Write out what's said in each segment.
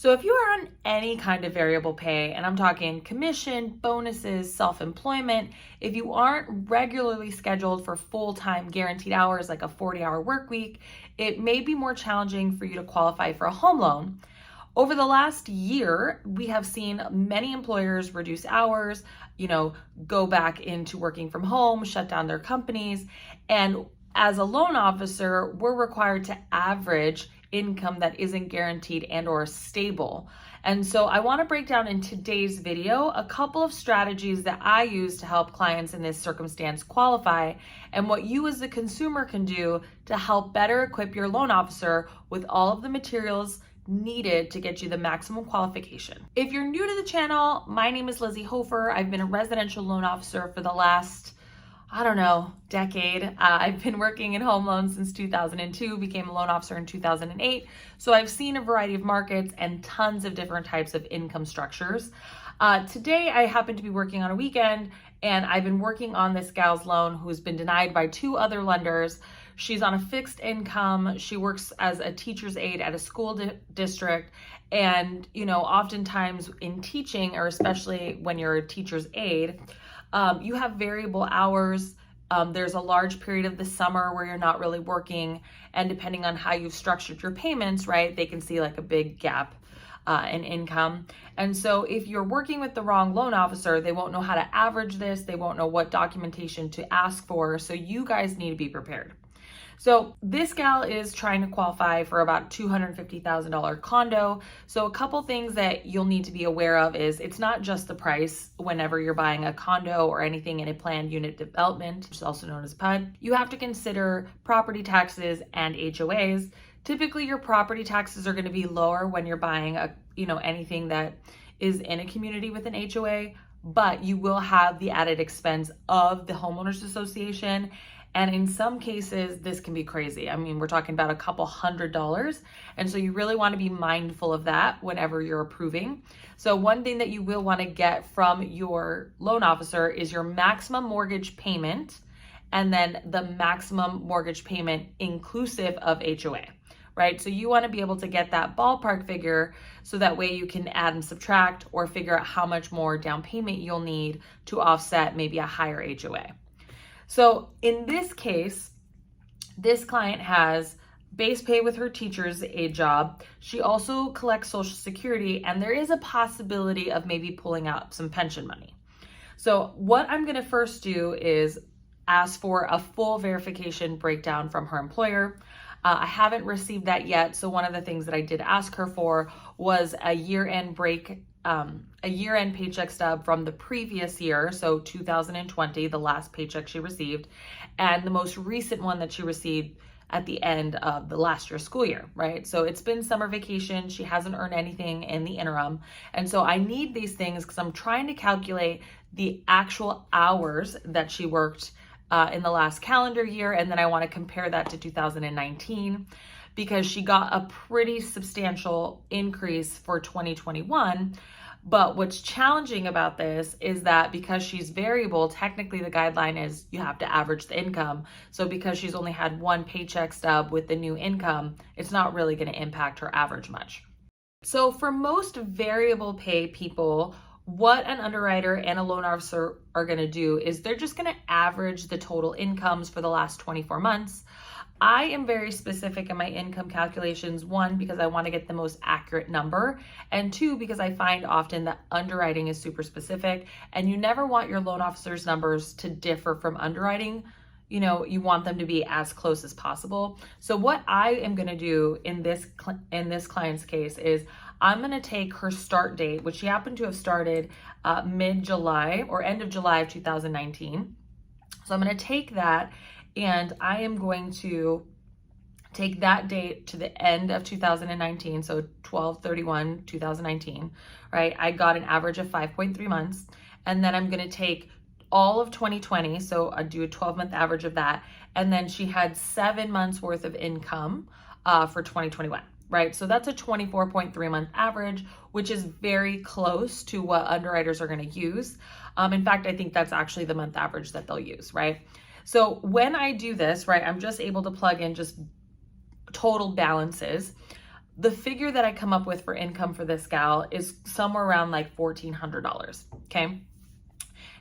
So if you are on any kind of variable pay, and I'm talking commission, bonuses, self-employment, if you aren't regularly scheduled for full-time guaranteed hours like a 40-hour work week, it may be more challenging for you to qualify for a home loan. Over the last year, we have seen many employers reduce hours, go back into working from home, shut down their companies. And as a loan officer, we're required to average income that isn't guaranteed and or stable. And so I want to break down in today's video a couple of strategies that I use to help clients in this circumstance qualify, and what you as the consumer can do to help better equip your loan officer with all of the materials needed to get you the maximum qualification. If you're new to the channel, my name is TeamHoeffer. I've been a residential loan officer for the last, decade. I've been working in home loans since 2002, became a loan officer in 2008. So I've seen a variety of markets and tons of different types of income structures. Today, I happen to be working on a weekend, and I've been working on this gal's loan who's been denied by two other lenders. She's on a fixed income. She works as a teacher's aide at a school district. And, oftentimes in teaching, or especially when you're a teacher's aide, you have variable hours. There's a large period of the summer where you're not really working. And depending on how you've structured your payments, right, they can see like a big gap in income. And so if you're working with the wrong loan officer, they won't know how to average this. They won't know what documentation to ask for. So you guys need to be prepared. So this gal is trying to qualify for about $250,000 condo. So a couple things that you'll need to be aware of is it's not just the price whenever you're buying a condo or anything in a planned unit development, which is also known as PUD. You have to consider property taxes and HOAs. Typically your property taxes are going to be lower when you're buying anything that is in a community with an HOA, but you will have the added expense of the homeowners association. And in some cases, this can be crazy. I mean, we're talking about a couple $100s. And so you really want to be mindful of that whenever you're approving. So one thing that you will want to get from your loan officer is your maximum mortgage payment, and then the maximum mortgage payment inclusive of HOA, right? So you want to be able to get that ballpark figure so that way you can add and subtract or figure out how much more down payment you'll need to offset maybe a higher HOA. So in this case, this client has base pay with her teacher's aide job. She also collects Social Security, and there is a possibility of maybe pulling out some pension money. So what I'm going to first do is ask for a full verification breakdown from her employer. I haven't received that yet. So one of the things that I did ask her for was a year-end paycheck stub from the previous year, so 2020, the last paycheck she received, and the most recent one that she received at the end of the last year's school year, right? So it's been summer vacation. She hasn't earned anything in the interim. And so I need these things because I'm trying to calculate the actual hours that she worked in the last calendar year. And then I want to compare that to 2019 because she got a pretty substantial increase for 2021. But what's challenging about this is that because she's variable, technically the guideline is you have to average the income. So because she's only had one paycheck stub with the new income, it's not really going to impact her average much. So for most variable pay people, what an underwriter and a loan officer are going to do is they're just going to average the total incomes for the last 24 months. I am very specific in my income calculations, one, because I want to get the most accurate number, and two, because I find often that underwriting is super specific, and you never want your loan officer's numbers to differ from underwriting. You want them to be as close as possible. So what I am going to do in this client's case is I'm going to take her start date, which she happened to have started mid-July or end of July of 2019. So I'm going to take that, and I am going to take that date to the end of 2019, so 12/31/2019, right? I got an average of 5.3 months, and then I'm going to take all of 2020, so I do a 12-month average of that, and then she had 7 months worth of income for 2021, right? So that's a 24.3 month average, which is very close to what underwriters are going to use. In fact, I think that's actually the month average that they'll use, right? So when I do this, right, I'm just able to plug in just total balances. The figure that I come up with for income for this gal is somewhere around like $1,400, okay?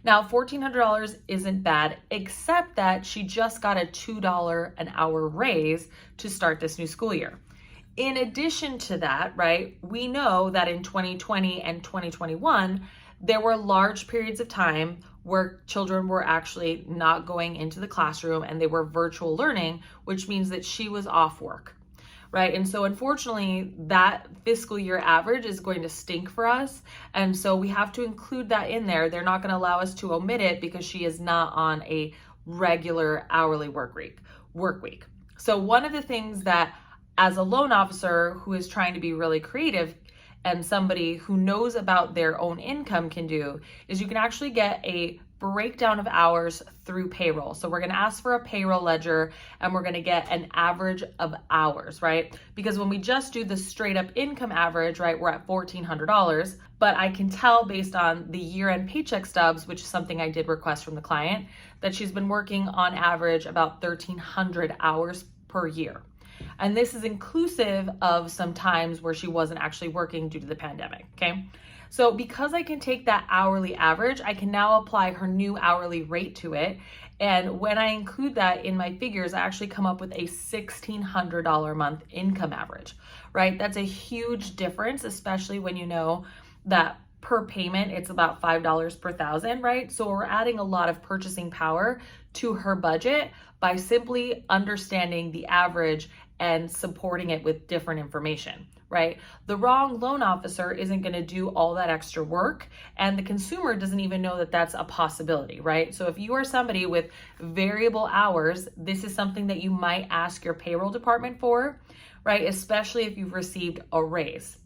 Now, $1,400 isn't bad, except that she just got a $2 an hour raise to start this new school year. In addition to that, right, we know that in 2020 and 2021, there were large periods of time where children were actually not going into the classroom and they were virtual learning, which means that she was off work, right? And so unfortunately, that fiscal year average is going to stink for us. And so we have to include that in there. They're not going to allow us to omit it because she is not on a regular hourly work week. So one of the things that as a loan officer who is trying to be really creative and somebody who knows about their own income can do is you can actually get a breakdown of hours through payroll. So we're going to ask for a payroll ledger and we're going to get an average of hours, right? Because when we just do the straight up income average, right, we're at $1,400, but I can tell based on the year-end paycheck stubs, which is something I did request from the client, that she's been working on average about 1,300 hours per year. And this is inclusive of some times where she wasn't actually working due to the pandemic, okay? So because I can take that hourly average, I can now apply her new hourly rate to it. And when I include that in my figures, I actually come up with a $1,600 a month income average, right? That's a huge difference, especially when you know that per payment, it's about $5 per thousand, right? So we're adding a lot of purchasing power to her budget by simply understanding the average and supporting it with different information, right? The wrong loan officer isn't going to do all that extra work, and the consumer doesn't even know that that's a possibility, right? So if you are somebody with variable hours, this is something that you might ask your payroll department for, right? Especially if you've received a raise.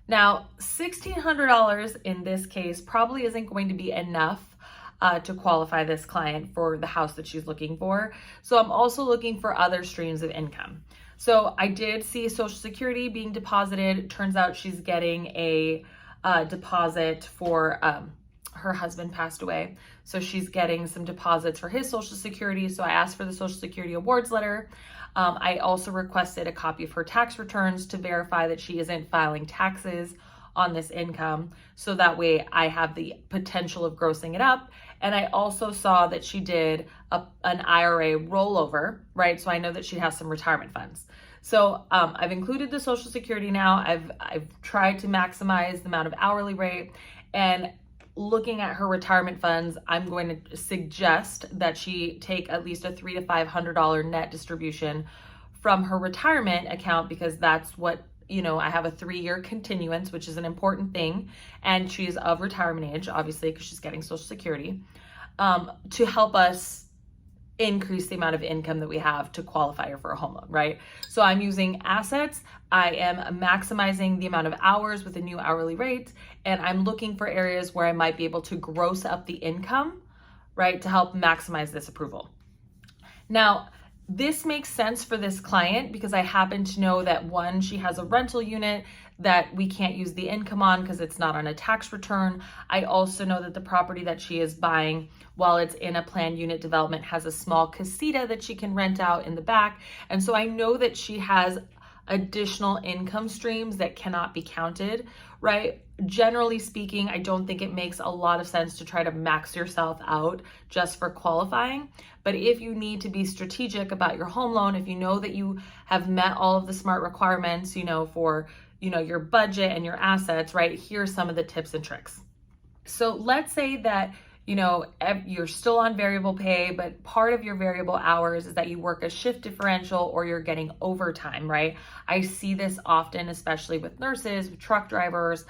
Now, $1,600 in this case probably isn't going to be enough to qualify this client for the house that she's looking for. So I'm also looking for other streams of income. So I did see Social Security being deposited. Turns out she's getting a deposit for her husband passed away. So she's getting some deposits for his Social Security. So I asked for the Social Security awards letter. I also requested a copy of her tax returns to verify that she isn't filing taxes on this income. So that way I have the potential of grossing it up. And I also saw that she did an IRA rollover, right? So I know that she has some retirement funds. So I've included the Social Security now. I've tried to maximize the amount of hourly rate, and looking at her retirement funds, I'm going to suggest that she take at least a $300 to $500 net distribution from her retirement account, because that's what, you know, I have a 3-year continuance, which is an important thing. And she's of retirement age, obviously, because she's getting Social Security, to help us increase the amount of income that we have to qualify her for a home loan, right? So I'm using assets. I am maximizing the amount of hours with a new hourly rate, and I'm looking for areas where I might be able to gross up the income, right, to help maximize this approval. Now, this makes sense for this client because I happen to know that one, she has a rental unit that we can't use the income on because it's not on a tax return. I also know that the property that she is buying, while it's in a planned unit development, has a small casita that she can rent out in the back. And so I know that she has additional income streams that cannot be counted, right? Generally speaking, I don't think it makes a lot of sense to try to max yourself out just for qualifying. But if you need to be strategic about your home loan, if you know that you have met all of the SMART requirements, you know, for, you know, your budget and your assets, right? Here's some of the tips and tricks. So let's say that, you know, you're still on variable pay, but part of your variable hours is that you work a shift differential or you're getting overtime, right? I see this often, especially with nurses, with truck drivers,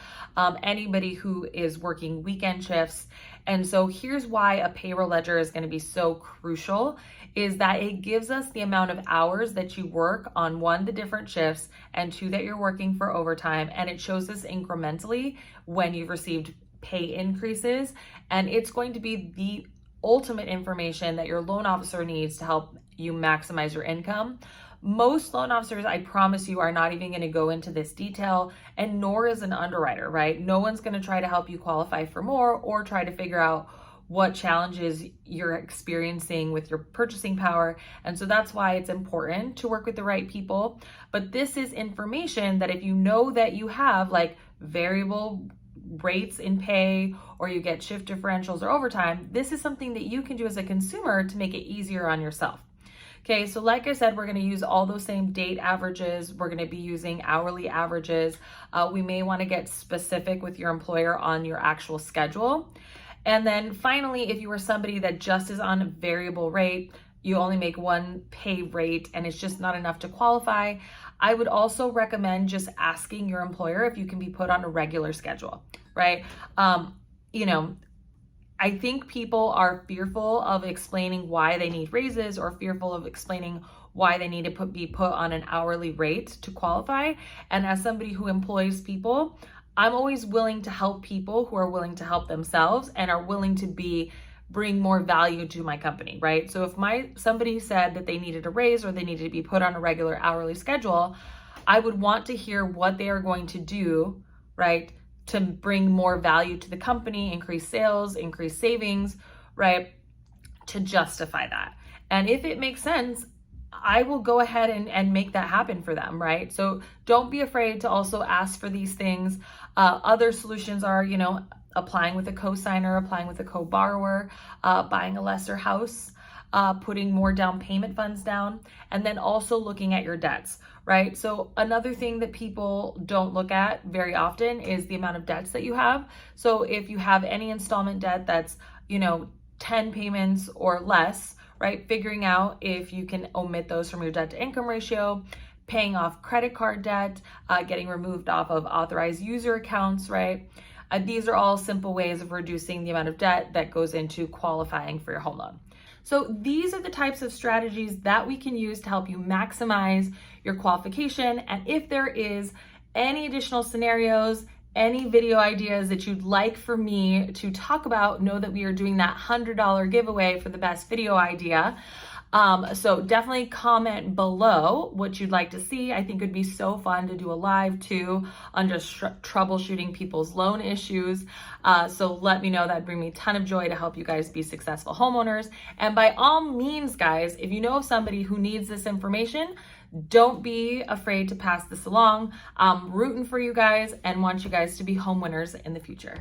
anybody who is working weekend shifts. And so here's why a payroll ledger is going to be so crucial, is that it gives us the amount of hours that you work on, one, the different shifts, and two, that you're working for overtime. And it shows this incrementally when you've received pay increases. And it's going to be the ultimate information that your loan officer needs to help you maximize your income. Most loan officers, I promise you, are not even going to go into this detail, and nor is an underwriter, right? No one's going to try to help you qualify for more or try to figure out what challenges you're experiencing with your purchasing power. And so that's why it's important to work with the right people. But this is information that if you know that you have like variable rates in pay, or you get shift differentials or overtime, this is something that you can do as a consumer to make it easier on yourself. Okay, so like I said, we're going to use all those same date averages. We're going to be using hourly averages. We may want to get specific with your employer on your actual schedule. And then finally, if you are somebody that just is on a variable rate, you only make one pay rate and it's just not enough to qualify, I would also recommend just asking your employer if you can be put on a regular schedule, right? I think people are fearful of explaining why they need raises or fearful of explaining why they need to be put on an hourly rate to qualify. And as somebody who employs people, I'm always willing to help people who are willing to help themselves and are willing to bring more value to my company, right? So if somebody said that they needed a raise or they needed to be put on a regular hourly schedule, I would want to hear what they are going to do, right, to bring more value to the company, increase sales, increase savings, right, to justify that. And if it makes sense, I will go ahead and make that happen for them, right? So don't be afraid to also ask for these things. Other solutions are, applying with a co-signer, applying with a co-borrower, buying a lesser house, putting more down payment funds down, and then also looking at your debts, right? So another thing that people don't look at very often is the amount of debts that you have. So if you have any installment debt that's, 10 payments or less, right? Figuring out if you can omit those from your debt to income ratio, paying off credit card debt, getting removed off of authorized user accounts, right? These are all simple ways of reducing the amount of debt that goes into qualifying for your home loan. So these are the types of strategies that we can use to help you maximize your qualification. And if there is any additional scenarios, any video ideas that you'd like for me to talk about, know that we are doing that $100 giveaway for the best video idea. So definitely comment below what you'd like to see. I think it'd be so fun to do a live too on just troubleshooting people's loan issues. So let me know. That'd bring me a ton of joy to help you guys be successful homeowners. And by all means, guys, if you know of somebody who needs this information, don't be afraid to pass this along. I'm rooting for you guys and want you guys to be home winners in the future.